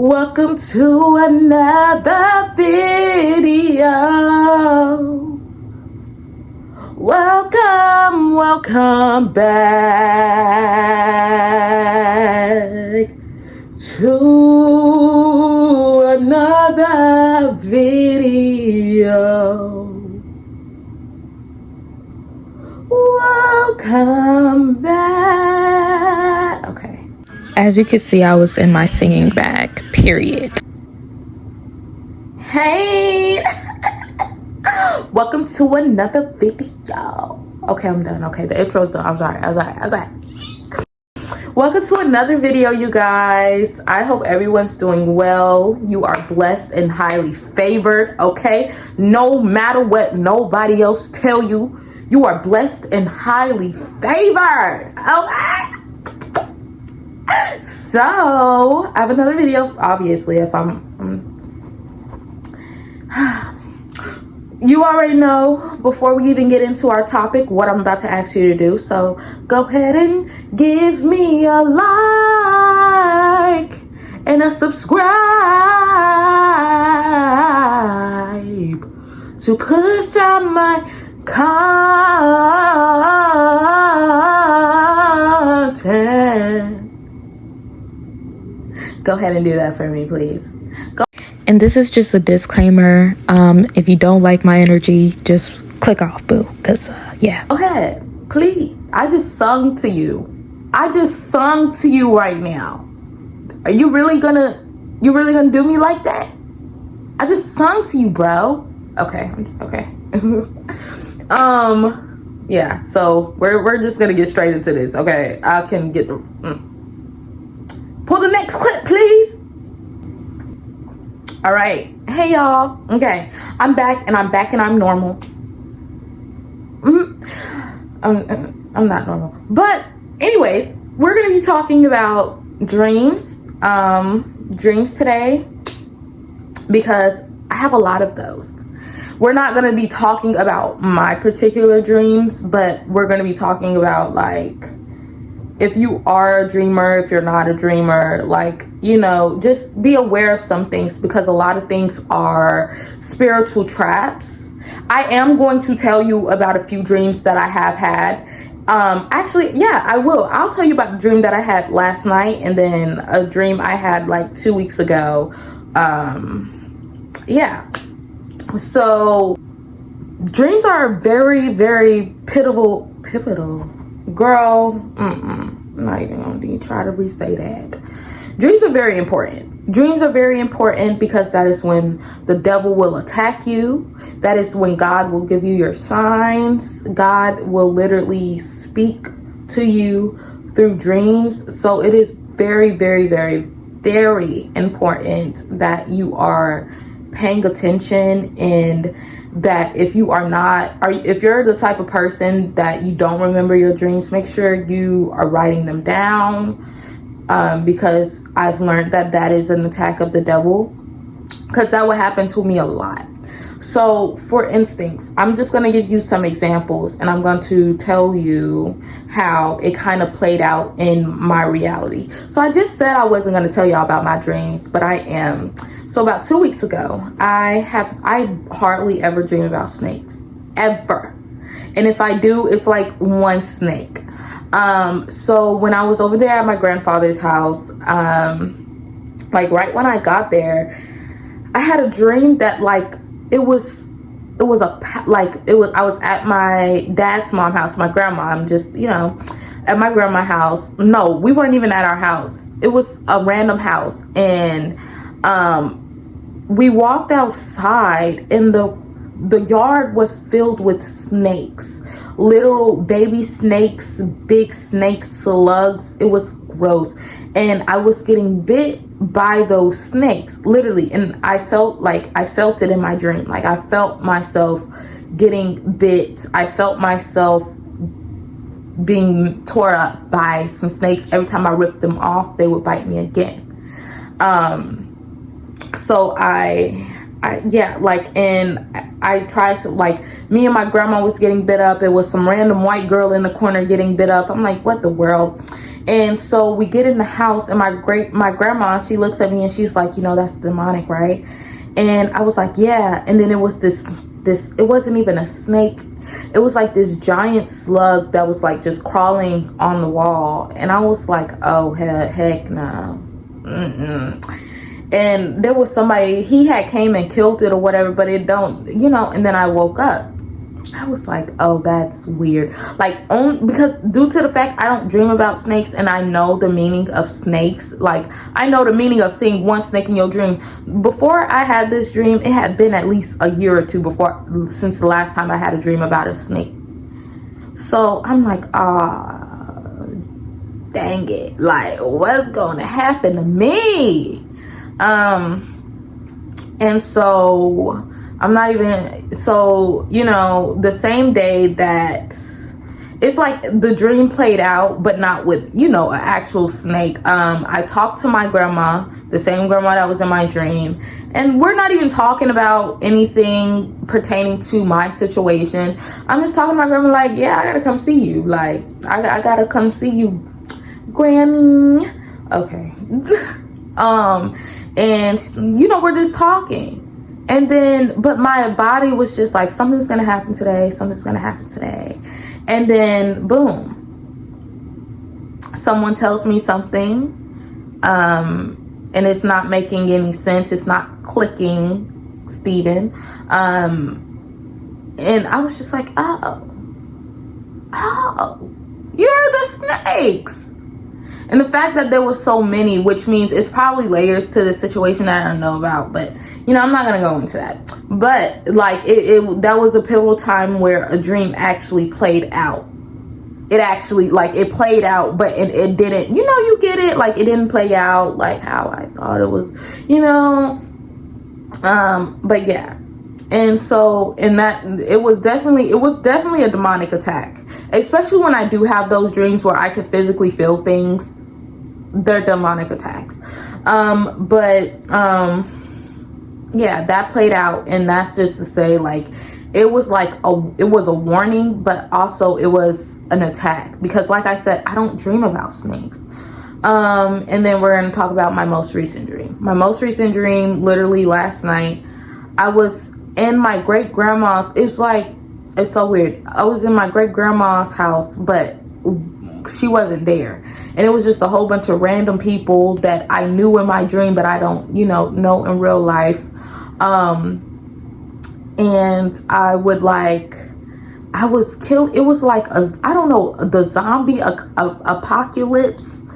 Welcome to another video. Welcome back to another video. Welcome back. Okay. As you can see, I was in my singing bag, period. Hey! Welcome to another video. Okay, I'm done. Okay, the intro's done. I'm sorry. Welcome to another video, you guys. I hope everyone's doing well. You are blessed and highly favored, okay? No matter what nobody else tell you, you are blessed and highly favored, okay? So I have another video, obviously. If you already know, before we even get into our topic, what I'm about to ask you to do. So go ahead and give me a like and a subscribe to push out my content. Go ahead and do that for me, please. And this is just a disclaimer. If you don't like my energy, just click off, boo. Because, yeah. Go ahead, please. I just sung to you. I just sung to you right now. Are you really gonna do me like that? I just sung to you, bro. Okay. Yeah, so we're just gonna get straight into this. Okay, I can get the pull the next clip, please. All right. Hey, y'all. Okay, I'm back and I'm normal. I'm not normal, but anyways, we're gonna be talking about dreams today, because I have a lot of those. We're not going to be talking about my particular dreams, but we're going to be talking about, like, if you are a dreamer, if you're not a dreamer, like, you know, just be aware of some things, because a lot of things are spiritual traps. I am going to tell you about a few dreams that I have had. Actually, yeah, I will. I'll tell you about the dream that I had last night, and then a dream I had like 2 weeks ago. Yeah. So dreams are very, very pivotal. Girl, I'm not even gonna try to re-say that. Dreams are very important. Dreams are very important because that is when the devil will attack you. That is when God will give you your signs. God will literally speak to you through dreams. So it is very, very, very, very important that you are paying attention, and that if you are not, or if you're the type of person that you don't remember your dreams, make sure you are writing them down, because I've learned that that is an attack of the devil, because that would happen to me a lot. So for instance, I'm just going to give you some examples, and I'm going to tell you how it kind of played out in my reality. So I just said I wasn't going to tell y'all about my dreams, but I am. So about 2 weeks ago, I hardly ever dream about snakes, ever. And if I do, it's like one snake. So when I was over there at my grandfather's house, like right when I got there, I had a dream that like I was at my dad's mom's house, my grandma. I'm just, you know, at my grandma's house. No, we weren't even at our house. It was a random house, and we walked outside, and the yard was filled with snakes, literal baby snakes, big snakes, slugs. It was gross, and I was getting bit by those snakes, literally. And I felt it in my dream. Like, I felt myself getting bit. I felt myself being tore up by some snakes. Every time I ripped them off, they would bite me again. So I tried to, like, me and my grandma was getting bit up. It was some random white girl in the corner getting bit up. I'm like, what the world? And so we get in the house, and my grandma, she looks at me and she's like, you know, that's demonic, right? And I was like, yeah. And then it was this, it wasn't even a snake. It was like this giant slug that was like just crawling on the wall. And I was like, oh, heck no. And there was somebody, he had came and killed it or whatever, but it don't, you know. And then I woke up. I was like, oh, that's weird. Like, because due to the fact I don't dream about snakes, and I know the meaning of snakes. Like, I know the meaning of seeing one snake in your dream. Before I had this dream, it had been at least a year or two since the last time I had a dream about a snake. So I'm like, dang it. Like, what's going to happen to me? And so I'm not even, so, you know, the same day that, it's like the dream played out, but not with, you know, an actual snake. I talked to my grandma, the same grandma that was in my dream, and we're not even talking about anything pertaining to my situation. I'm just talking to my grandma like, yeah, I gotta come see you. Like, I gotta come see you, Granny. Okay. And, you know, we're just talking. And then, but my body was just like, something's gonna happen today, something's gonna happen today. And then, boom, someone tells me something, and it's not making any sense. It's not clicking, Steven. And I was just like, oh, you're the snakes. And the fact that there was so many, which means it's probably layers to the situation that I don't know about. But, you know, I'm not going to go into that. But, like, that was a pivotal time where a dream actually played out. It actually, like, it played out, but it didn't, you know, you get it? Like, it didn't play out like how I thought it was, you know? But, yeah. And so, in that, it was definitely a demonic attack. Especially when I do have those dreams where I can physically feel things. They're demonic attacks. Yeah, that played out, and that's just to say, like, it was a warning, but also it was an attack, because like I said, I don't dream about snakes. And then we're going to talk about my most recent dream. My most recent dream, literally last night, I was in my great grandma's. It's so weird. I was in my great grandma's house, but she wasn't there, and it was just a whole bunch of random people that I knew in my dream, but I don't, you know in real life. And I was killed. It was like I don't know, the zombie apocalypse.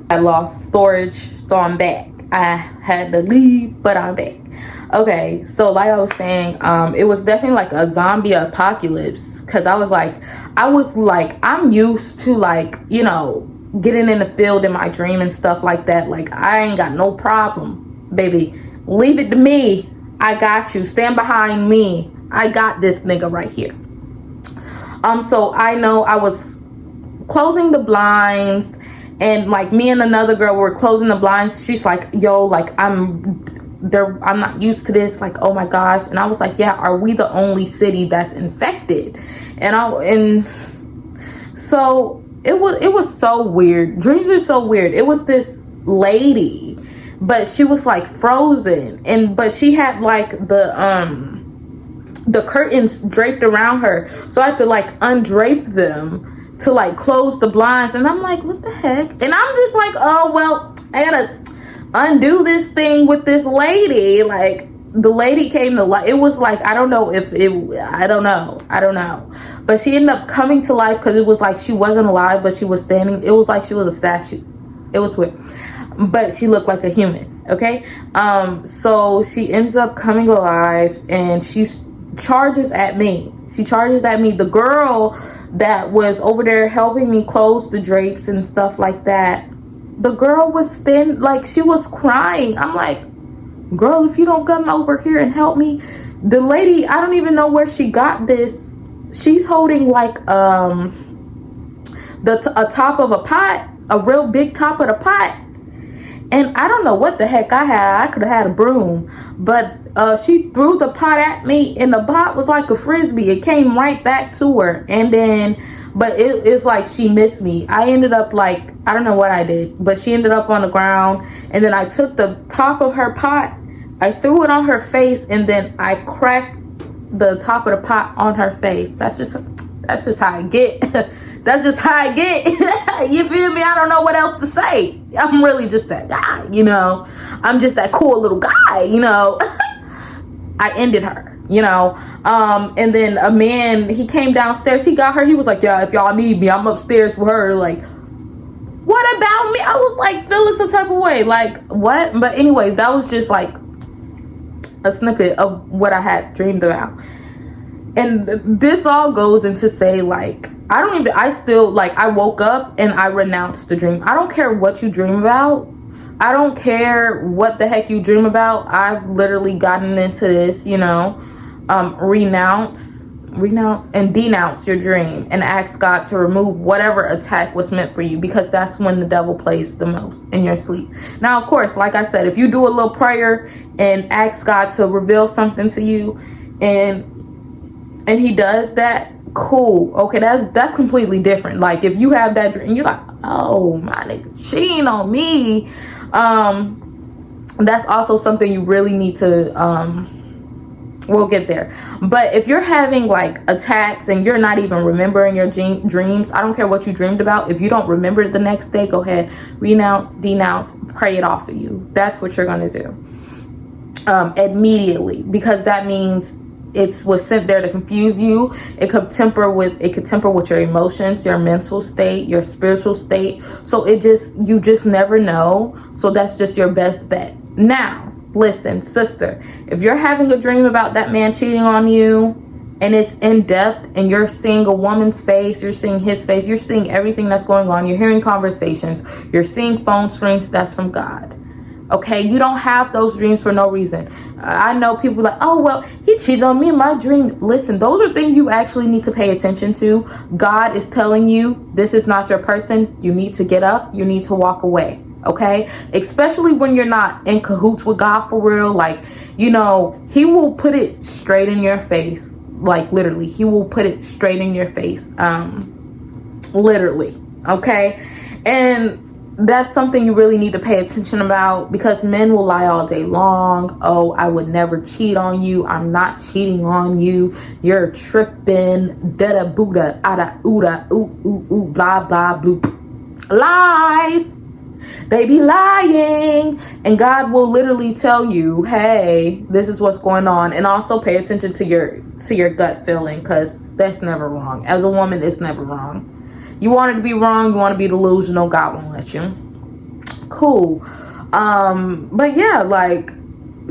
I lost storage, so I'm back. I had to leave, but I'm back. Okay, so like I was saying, it was definitely like a zombie apocalypse, because I was like, I'm used to, like, you know, getting in the field in my dream and stuff like that. Like, I ain't got no problem, baby. Leave it to me. I got you. Stand behind me. I got this nigga right here. So I know I was closing the blinds, and like me and another girl were closing the blinds. She's like, yo, like, I'm not used to this, like, oh my gosh. And I was like, yeah, are we the only city that's infected? And so it was so weird. Dreams are so weird. It was this lady, but she was like frozen, but she had like the curtains draped around her, so I had to like undrape them to like close the blinds. And I'm like, what the heck? And I'm just like, oh well, I gotta undo this thing with this lady. Like, the lady came to life. It was like, I don't know, but she ended up coming to life, because it was like she wasn't alive, but she was standing. It was like she was a statue. It was weird, but she looked like a human. Okay. So she ends up coming alive, and she charges at me. The girl that was over there helping me close the drapes and stuff like that, the girl was standing, like, she was crying. I'm like, girl, if you don't come over here and help me. The lady, I don't even know where she got this. She's holding like a top of a pot, a real big top of the pot. And I don't know what the heck I had. I could have had a broom. But she threw the pot at me, and the pot was like a frisbee. It came right back to her. And then but it's like she missed me. I ended up like, I don't know what I did, but she ended up on the ground, and then I took the top of her pot, I threw it on her face, and then I cracked the top of the pot on her face. That's just how I get. That's just how I get. You feel me? I don't know what else to say. I'm really just that guy, you know. I'm just that cool little guy, you know. I ended her, you know. And then a man, he came downstairs, he got her, he was like, yeah, if y'all need me, I'm upstairs with her. Like, what about me? I was like feeling some type of way, like, what? But anyways, that was just like a snippet of what I had dreamed about. And this all goes into say, like, I woke up and I renounced the dream. I don't care what you dream about. I don't care what the heck you dream about. I've literally gotten into this, you know. Renounce and denounce your dream and ask God to remove whatever attack was meant for you, because that's when the devil plays the most, in your sleep. Now, of course, like I said, if you do a little prayer and ask God to reveal something to you, and he does that, cool, okay, that's completely different. Like, if you have that dream, you're like, oh, my nigga cheating on me, that's also something you really need to we'll get there. But if you're having like attacks and you're not even remembering your dreams, I don't care what you dreamed about, if you don't remember it the next day, go ahead, renounce, denounce, pray it off of you. That's what you're going to do immediately, because that means it was sent there to confuse you. It could temper with your emotions, your mental state, your spiritual state. So you just never know. So that's just your best bet. Now, listen, sister, if you're having a dream about that man cheating on you and it's in depth and you're seeing a woman's face, you're seeing his face, you're seeing everything that's going on, you're hearing conversations, you're seeing phone screens, that's from God. Okay, you don't have those dreams for no reason. I know people like, oh, well, he cheated on me in my dream. Listen, those are things you actually need to pay attention to. God is telling you this is not your person. You need to get up. You need to walk away. Okay, especially when you're not in cahoots with God for real. Like, you know, he will put it straight in your face. Like, literally, he will put it straight in your face. Literally. Okay, and that's something you really need to pay attention about, because men will lie all day long. Oh, I would never cheat on you. I'm not cheating on you. You're tripping. Da da booda ada ooda ooh blah blah bloop. Lies. They be lying. And God will literally tell you, hey, this is what's going on. And also pay attention to your gut feeling, because that's never wrong. As a woman, it's never wrong. You want it to be wrong, you want to be delusional, God won't let you. Cool. But yeah, like,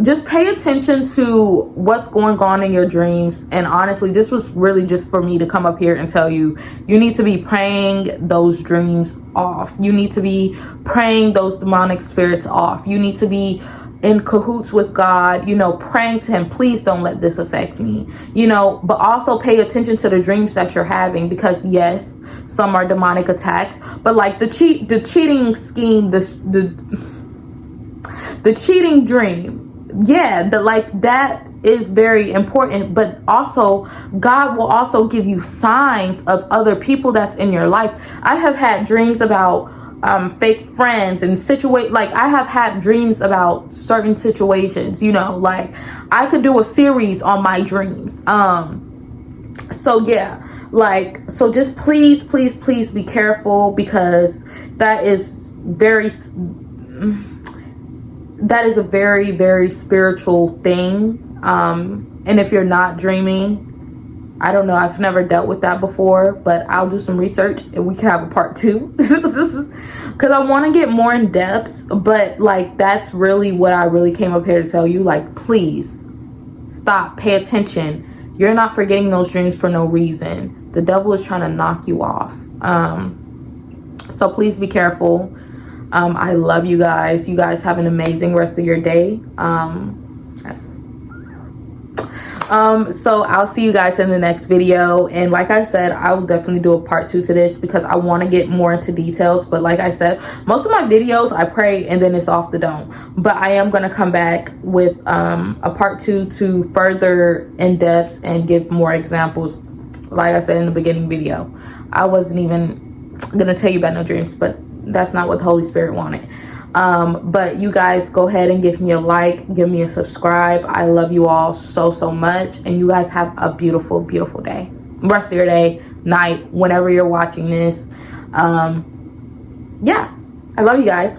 just pay attention to what's going on in your dreams. And honestly, this was really just for me to come up here and tell you, you need to be praying those dreams off. You need to be praying those demonic spirits off. You need to be in cahoots with God, you know, praying to him, please don't let this affect me, you know. But also pay attention to the dreams that you're having, because yes, some are demonic attacks, but like the cheating scheme, the cheating dream, yeah, that is very important. But also God will also give you signs of other people that's in your life. I have had dreams about fake friends and I have had dreams about certain situations, you know, like I could do a series on my dreams. So yeah, like, so just please be careful, because that is a very, very spiritual thing. And if you're not dreaming, I don't know, I've never dealt with that before, but I'll do some research and we can have a part 2. Because I want to get more in depth, but like, that's really what I really came up here to tell you. Like, please stop, pay attention. You're not forgetting those dreams for no reason. The devil is trying to knock you off. So please be careful. I love you guys. You guys have an amazing rest of your day. So I'll see you guys in the next video. And like I said, I will definitely do a part 2 to this, because I want to get more into details. But like I said, most of my videos I pray and then it's off the dome. But I am going to come back with a part 2 to further in depth and give more examples like I said in the beginning video, I wasn't even gonna tell you about no dreams, but that's not what the Holy Spirit wanted. But you guys go ahead and give me a like, give me a subscribe. I love you all so much, and you guys have a beautiful day, rest of your day, night, whenever you're watching this. Yeah, I love you guys.